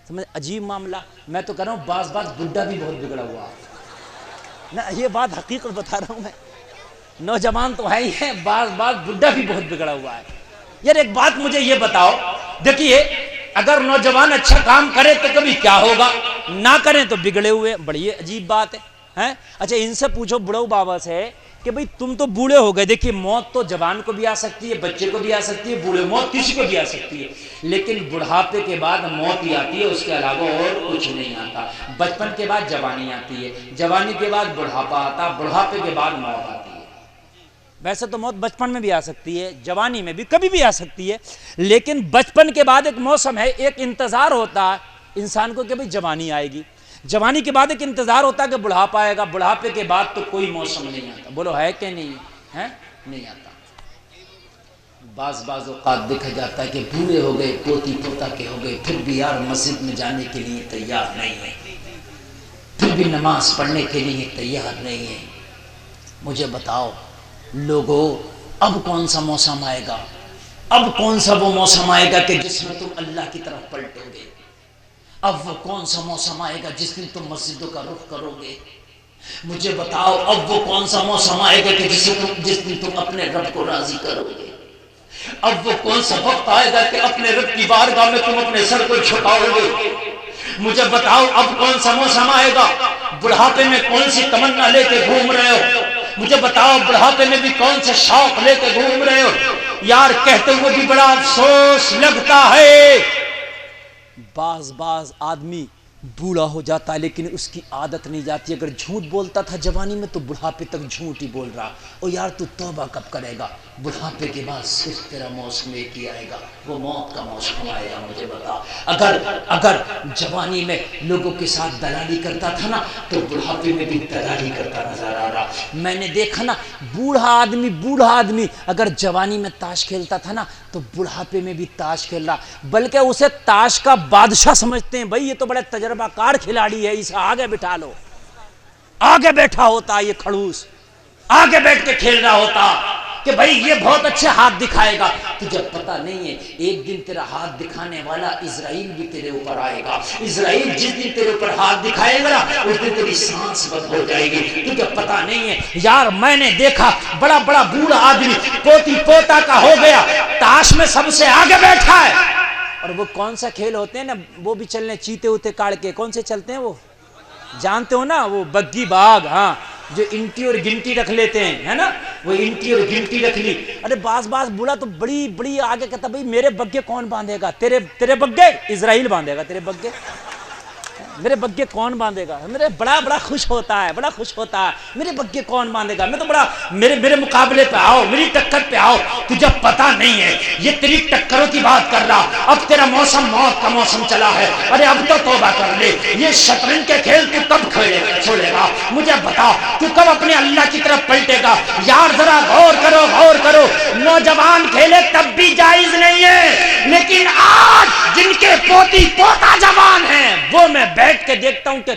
سمجھ عجیب معاملہ. میں تو کہہ رہا ہوں بعض بڈھا بھی بہت بگڑا ہوا ہے نا, یہ بات حقیقت بتا رہا ہوں میں. نوجوان تو ہے ہی ہے, بعض بڈھا بھی بہت بگڑا ہوا ہے. یار ایک بات مجھے یہ بتاؤ, دیکھیے اگر نوجوان اچھا کام کرے تو کبھی کیا ہوگا, نہ کریں تو بگڑے ہوئے. بڑی عجیب بات ہے. اچھا ان سے پوچھو بڑھو بابا سے کہ بھئی تم تو بوڑھے ہو گئے. دیکھیے موت تو جوان کو بھی آ سکتی ہے, بچے کو بھی آ سکتی ہے, بوڑھے موت کسی کو بھی آ سکتی ہے, لیکن بڑھاپے کے بعد موت ہی آتی ہے, اس کے علاوہ اور کچھ نہیں آتا. بچپن کے بعد جوانی آتی ہے, جوانی کے بعد بڑھاپا آتا, بڑھاپے کے بعد موت آتی ہے. ویسے تو موت بچپن میں بھی آ سکتی ہے, جوانی میں بھی کبھی بھی آ سکتی ہے, لیکن بچپن کے بعد ایک موسم ہے, ایک انتظار ہوتا ہے انسان کو کہ بھئی جوانی آئے گی. جوانی کے بعد ایک انتظار ہوتا ہے کہ بڑھاپا آئے گا. بڑھاپے کے بعد تو کوئی موسم نہیں آتا. بولو ہے کہ نہیں ہے؟ نہیں آتا. بعض اوقات دیکھا جاتا ہے کہ بوڑھے ہو گئے, پوتی پوتا کے ہو گئے, پھر بھی یار مسجد میں جانے کے لیے تیار نہیں ہے, پھر بھی نماز پڑھنے کے لیے تیار نہیں ہے. مجھے بتاؤ لوگوں, اب کون سا موسم آئے گا؟ اب کون سا وہ موسم آئے گا کہ جس میں تم اللہ کی طرف پلٹو گے؟ اب وہ کون سا موسم آئے گا جس دن تم مسجدوں کا رخ کرو گے؟ مجھے بتاؤ اب وہ کون سا موسم آئے گا کہ جس دن تم اپنے رب کو راضی کرو گے؟ اب وہ کون سا وقت آئے گا کہ اپنے رب کی بارگاہ میں تم اپنے سر کو جھکاؤ گے؟ مجھے بتاؤ اب کون سا موسم آئے گا؟ بڑھاپے میں کون سی تمنا لے کے گھوم رہے ہو؟ مجھے بتاؤ بڑھاپے میں بھی کون سے شوق لے کے گھوم رہے ہو؟ یار کہتے ہوئے بھی بڑا افسوس لگتا ہے. بعض آدمی بوڑھا ہو جاتا ہے لیکن اس کی عادت نہیں جاتی. اگر جھوٹ بولتا تھا جوانی میں تو بڑھاپے تک جھوٹ ہی بول رہا. او یار تو توبہ کب کرے گا؟ بڑھاپے کے بعد صرف تیرا موسم ایک ہی آئے گا, وہ موت کا موسم آئے گا. مجھے بتا, اگر جوانی میں لوگوں کے ساتھ دلالی کرتا تھا نا تو بڑھاپے میں بھی دلالی کرتا نظر آ رہا. میں نے دیکھا نا بوڑھا آدمی اگر جوانی میں تاش کھیلتا تھا نا تو بڑھاپے میں بھی تاش کھیل رہا, بلکہ اسے تاش کا بادشاہ سمجھتے ہیں. بھائی یہ تو بڑا تجربہ کار کھلاڑی ہے, اسے آگے بٹھا لو. آگے بیٹھا ہوتا یہ کھڑوس, آگے بیٹھ کے کھیل رہا ہوتا کہ بھائی یہ بہت اچھے ہاتھ دکھائے گا. تجھے پتہ نہیں ہے ایک دن تیرا ہاتھ دکھانے والا اسرائیل بھی تیرے اوپر آئے گا. اسرائیل جس دن تیرے اوپر ہاتھ دکھائے گا اس دن تیری سانس بند ہو جائے گی. تجھے پتہ نہیں ہے یار, میں نے دیکھا بڑا بوڑھا آدمی پوتی پوتا کا ہو گیا, تاش میں سب سے آگے بیٹھا ہے. اور وہ کون سا کھیل ہوتے ہیں نا, وہ بھی چلنے چیتے ہوتے کاڑ کے, کون سے چلتے ہیں وہ جانتے ہو نا, وہ بگی باغ, ہاں جو انٹی اور گنٹی رکھ لیتے ہیں, ہے نا, وہ انٹی اور گنٹی رکھ لی. ارے بعض بولا تو بڑی آگے کہتا بھئی میرے بگے کون باندھے گا؟ تیرے بگے اسرائیل باندھے گا. تیرے بگے میرے بگے کون باندھے گا؟ میرے بڑا خوش ہوتا ہے میرے بگے کون باندھے گا. میں تو بڑا میرے مقابلے پہ آؤ, میری ٹکر پہ آؤ. تجھے پتا نہیں ہے یہ تیری ٹکروں کی بات کر رہا. اب تیرا موسم موت کا موسم چلا ہے. ارے اب تو توبہ کر لے. یہ شطرنج کے کھیل تو کب چھوڑے گا؟ مجھے بتا تو کب اپنے اللہ کی طرف پلٹے گا؟ یار ذرا غور کرو. نوجوان کھیلے تب بھی جائز نہیں ہے, لیکن آج جن کے پوتی پوتا جوان ہیں وہ میں بیٹھ کے دیکھتا ہوں کہ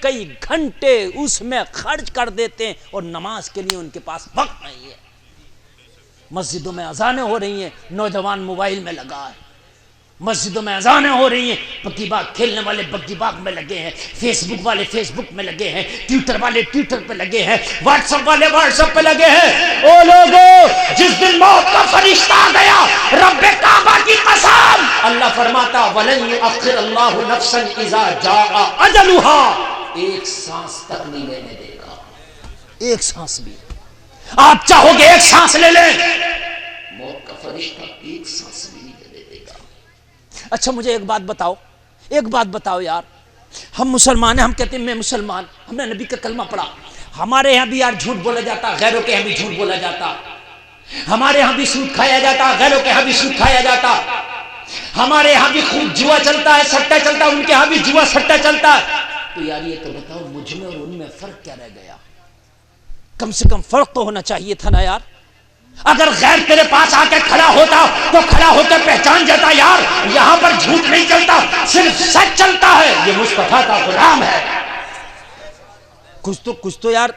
کئی گھنٹے اس میں خرچ کر دیتے ہیں اور نماز کے لیے ان کے پاس وقت نہیں ہے. مسجدوں میں اذانیں ہو رہی ہیں, نوجوان موبائل میں لگا ہے. مسجدوں میں اذانیں ہو رہی ہیں, بگی باغ کھیلنے والے بگی باغ میں لگے ہیں, فیس بک والے فیس بک میں لگے ہیں, ٹویٹر والے ٹویٹر پہ لگے ہیں, واٹس ایپ والے واٹس ایپ پہ لگے ہیں. او لوگو, جس دن موت کا فرشتہ گیا, رب کعبہ کی قسم, اللہ فرماتا وَلَن يُؤَخِّرَ اللَّهُ نَفْسًا إِذَا جَاءَ أَجَلُهَا, ایک سانس تک نہیں لینے دے گا. ایک سانس بھی آپ چاہو گے ایک سانس لے لیں, موت کا فرشتہ ایک سانس بھی نہیں لینے دے گا. اچھا مجھے ایک بات بتاؤ یار, ہم مسلمان ہیں, ہم کہتے ہیں میں مسلمان, ہم نے نبی کا کلمہ پڑھا. ہمارے یہاں بھی یار جھوٹ بولا جاتا, غیروں کے یہاں بھی جھوٹ بولا جاتا. ہمارے یہاں بھی سود کھایا جاتا, غیروں کے یہاں بھی سود کھایا جاتا. ہمارے یہاں بھی خوب جوا چلتا ہے, سٹا چلتا ہے, ان کے یہاں بھی جوا سٹا چلتا ہے. تو یار یہ تو بتاؤ مجھ میں اور ان میں فرق کیا رہ گیا؟ کم سے کم فرق تو ہونا چاہیے تھا نا یار. اگر غیر تیرے پاس آ کے کھڑا ہوتا تو کھڑا ہو کے پہچان جاتا, یار یہاں پر جھوٹ نہیں چلتا, صرف سچ چلتا ہے, یہ مصطفیٰ کا غلام ہے. کچھ تو یار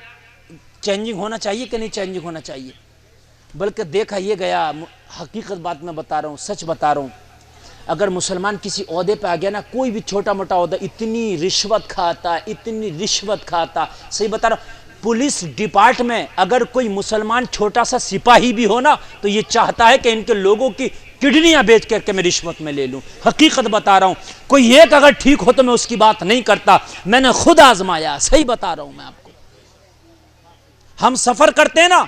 چینجنگ ہونا چاہیے کہ نہیں چینجنگ ہونا چاہیے. بلکہ دیکھا یہ گیا, حقیقت بات میں بتا رہا ہوں, سچ بتا رہا ہوں. اگر مسلمان کسی عہدے پہ آ گیا نا، کوئی بھی چھوٹا موٹا عہدہ، اتنی رشوت کھاتا، اتنی رشوت کھاتا، صحیح بتا رہا ہوں، پولیس ڈپارٹ میں اگر کوئی مسلمان چھوٹا سا سپاہی بھی ہو نا تو یہ چاہتا ہے کہ ان کے لوگوں کی کڈنیاں بیچ کر کے میں رشوت میں لے لوں. حقیقت بتا رہا ہوں، کوئی ایک اگر ٹھیک ہو تو میں اس کی بات نہیں کرتا، میں نے خود آزمایا، صحیح بتا رہا ہوں میں آپ کو. ہم سفر کرتے ہیں نا،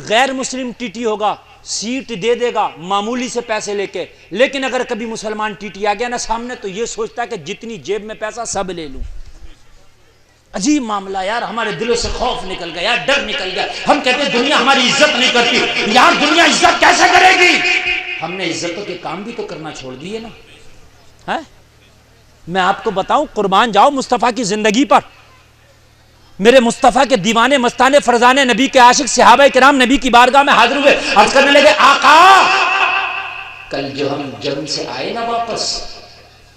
غیر مسلم ٹی ٹی ہوگا، سیٹ دے دے گا معمولی سے پیسے لے کے، لیکن اگر کبھی مسلمان ٹی ٹی آ گیا نا سامنے تو یہ سوچتا ہے کہ جتنی جیب میں پیسہ سب لے لوں. عجیب معاملہ یار، ہمارے دلوں سے خوف نکل گیا، ڈر نکل گیا. ہم کہتے ہیں دنیا ہماری عزت نہیں کرتی. یار دنیا عزت کیسے کرے گی؟ ہم نے عزتوں کے کام بھی تو کرنا چھوڑ دیے نا. میں آپ کو بتاؤں، قربان جاؤ مصطفیٰ کی زندگی پر. میرے مصطفیٰ کے دیوانے مستانے فرزانے نبی کے عاشق صحابہ کرام نبی کی بارگاہ میں حاضر ہوئے، عرض کرنے لگے آقا کل جو ہم جنگ سے آئے نا واپس،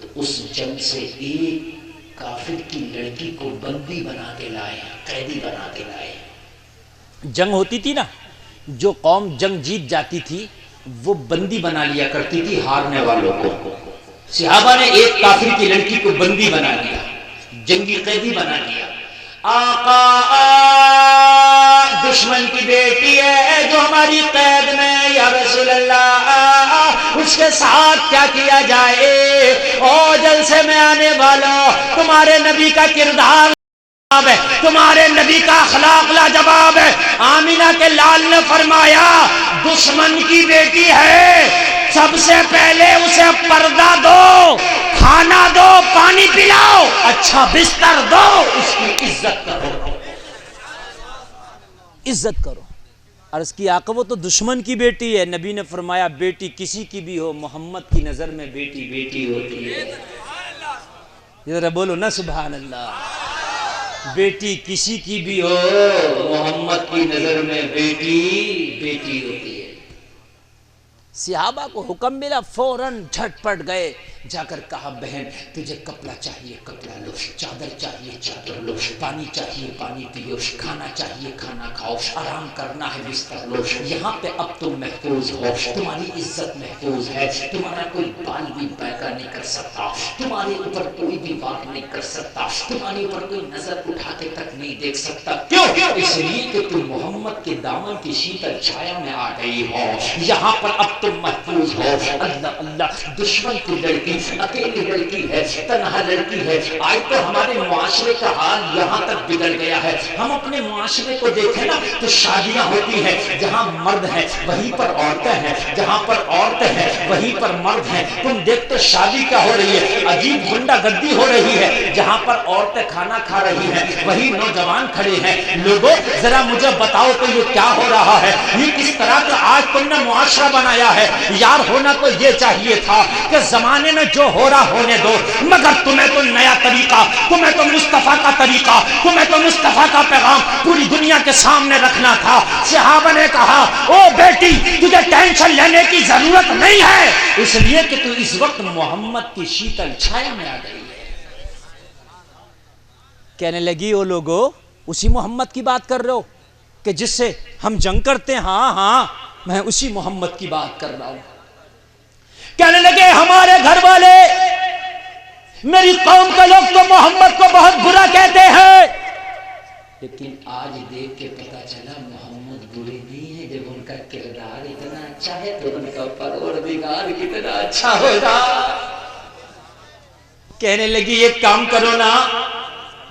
تو اس جنگ سے ایک کافر کی لڑکی کو بندی بنا کے لائے، قیدی بنا کے لائے. جنگ ہوتی تھی نا، جو قوم جنگ جیت جاتی تھی وہ بندی بنا لیا کرتی تھی ہارنے والوں کو. صحابہ نے ایک کافر کی لڑکی کو بندی بنا لیا، جنگی قیدی بنا لیا. آقا دشمن کی بیٹی ہے جو ہماری قید میں، یا رسول اللہ اس کے ساتھ کیا کیا جائے؟ او جلسے میں آنے والوں، تمہارے نبی کا کردار ہے، تمہارے نبی کا اخلاق لاجواب ہے. آمینہ کے لال نے فرمایا دشمن کی بیٹی ہے، سب سے پہلے اسے پردہ دو، کھانا دو، پانی پلاؤ، اچھا بستر دو، اس کی عزت کرو، عزت کرو. عرض کی آقا وہ تو دشمن کی بیٹی ہے. نبی نے فرمایا بیٹی کسی کی بھی ہو، محمد کی نظر میں بیٹی بیٹی ہوتی ہے. ذرا بولو نا سبحان اللہ. بیٹی کسی کی بھی ہو، محمد کی نظر میں بیٹی بیٹی ہوتی ہے. صحابہ کو حکم ملا، فوراً جھٹ پٹ گئے، جا کر کہا بہن تجھے کپڑا چاہیے کپڑا لو، چادر چاہیے چادر لو، پانی چاہیے پانی پیو، کھانا چاہیے کھانا کھاؤ، آرام کرنا ہے بستر لو. یہاں پہ اب تم محفوظ ہو، تمہاری عزت محفوظ ہے، تمہارا کوئی بال بھی بیکا نہیں کر سکتا، تمہارے اوپر کوئی بھی وار نہیں کر سکتا، تمہارے اوپر کوئی نظر اٹھا کے تک نہیں دیکھ سکتا. کیوں؟ اس لیے کہ تم محمد کے دامن کی شیتل چھایا میں آ گئی ہو. یہاں پر اب تم محفوظ ہو. اللہ اللہ، دشمن کی لڑکی، اکیلی لڑکی ہے، تنہا لڑکی ہے. آج تو ہمارے معاشرے کا حال یہاں تک بگڑ گیا ہے. ہم اپنے معاشرے کو دیکھیں نا تو شادیاں ہوتی ہیں، جہاں مرد ہیں وہیں پر عورتیں ہیں، جہاں پر عورتیں ہیں وہیں پر مرد ہیں. تم دیکھتے شادی کیا ہو رہی ہے، عجیب گنڈا گردی ہو رہی ہے. جہاں پر عورتیں کھانا کھا رہی ہیں وہی نوجوان کھڑے ہیں. لوگوں ذرا مجھے بتاؤ تو یہ کیا ہو رہا ہے؟ یہ کس طرح کا آج تم نے معاشرہ بنایا ہے؟ یار ہونا تو یہ چاہیے تھا کہ زمانے میں جو ہو رہا ہونے دو، مگر تمہیں تو نیا طریقہ، تمہیں تو مصطفیٰ کا طریقہ، تمہیں تو مصطفیٰ کا پیغام پوری دنیا کے سامنے رکھنا تھا. صحابہ نے کہا او بیٹی تجھے ٹینشن لینے کی ضرورت نہیں ہے، اس لیے کہ تو اس وقت محمد کی شیتل چھایا میں آ گئی ہے. کہنے لگی او لوگو اسی محمد کی بات کر رہے ہو کہ جس سے ہم جنگ کرتے ہیں؟ ہاں ہاں میں اسی محمد کی بات کر رہا ہوں. کہنے لگے ہمارے گھر والے، میری قوم کے لوگ تو محمد کو بہت برا کہتے ہیں، لیکن آج دیکھ کے پتا چلا محمد برے نہیں ہیں. جب ان کا کردار اتنا اچھا ہے تو ان کا پروردگار کتنا اچھا ہوگا. کہنے لگی ایک کام کرو نا،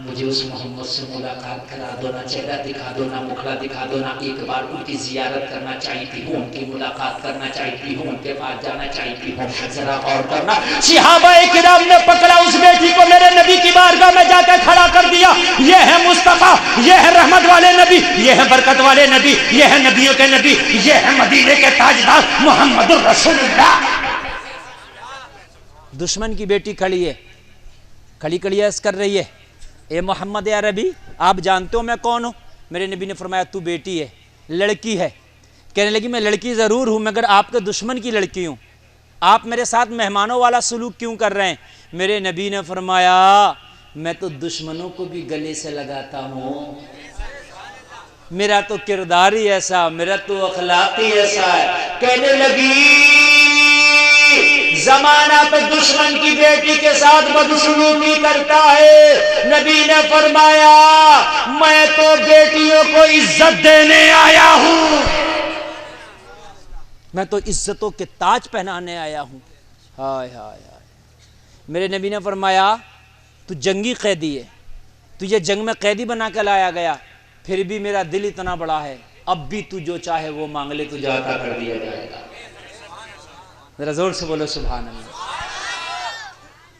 مجھے اس محمد سے ملاقات کرا دو نا، چہرہ دکھا دو نا، مکھڑا دکھا دو نا. ایک بار ان کی زیارت کرنا چاہتی ہوں، ان کی ملاقات کرنا چاہتی ہوں، ان کے پاس جانا چاہتی ہوں. ذرا غور کرنا، صحابہ کرام نے پکڑا اس بیٹی کو، میرے نبی کی بارگاہ میں جا کے کھڑا کر دیا. یہ ہے مصطفیٰ، یہ ہے رحمت والے نبی، یہ ہے برکت والے نبی، یہ ہے نبیوں کے نبی، یہ ہے مدینے کے تاجدار محمد الرسول اللہ. دشمن کی بیٹی کھڑی ہے، کھڑی کھڑی عرض کر رہی ہے اے محمد عربی آپ جانتے ہو میں کون ہوں؟ میرے نبی نے فرمایا تو بیٹی ہے، لڑکی ہے. کہنے لگی میں لڑکی ضرور ہوں مگر آپ کے دشمن کی لڑکی ہوں، آپ میرے ساتھ مہمانوں والا سلوک کیوں کر رہے ہیں؟ میرے نبی نے فرمایا میں تو دشمنوں کو بھی گلے سے لگاتا ہوں، میرا تو کردار ہی ایسا، میرا تو اخلاق ہی ایسا ہے. کہنے لگی زمانہ تو دشمن کی بیٹی کے ساتھ بدسلوکی کرتا ہے، نبی نے فرمایا میں تو بیٹیوں کو عزت دینے آیا ہوں، میں تو عزتوں کے تاج پہنانے آیا ہوں۔ ہائے ہائے ہائے، میرے نبی نے فرمایا تو جنگی قیدی ہے، تجھے جنگ میں قیدی بنا کے لایا گیا، پھر بھی میرا دل اتنا بڑا ہے، اب بھی تو جو چاہے وہ مانگ لے، تجھے عطا کر دیا جائے گا۔ ذرا زور سے بولو سبحان اللہ۔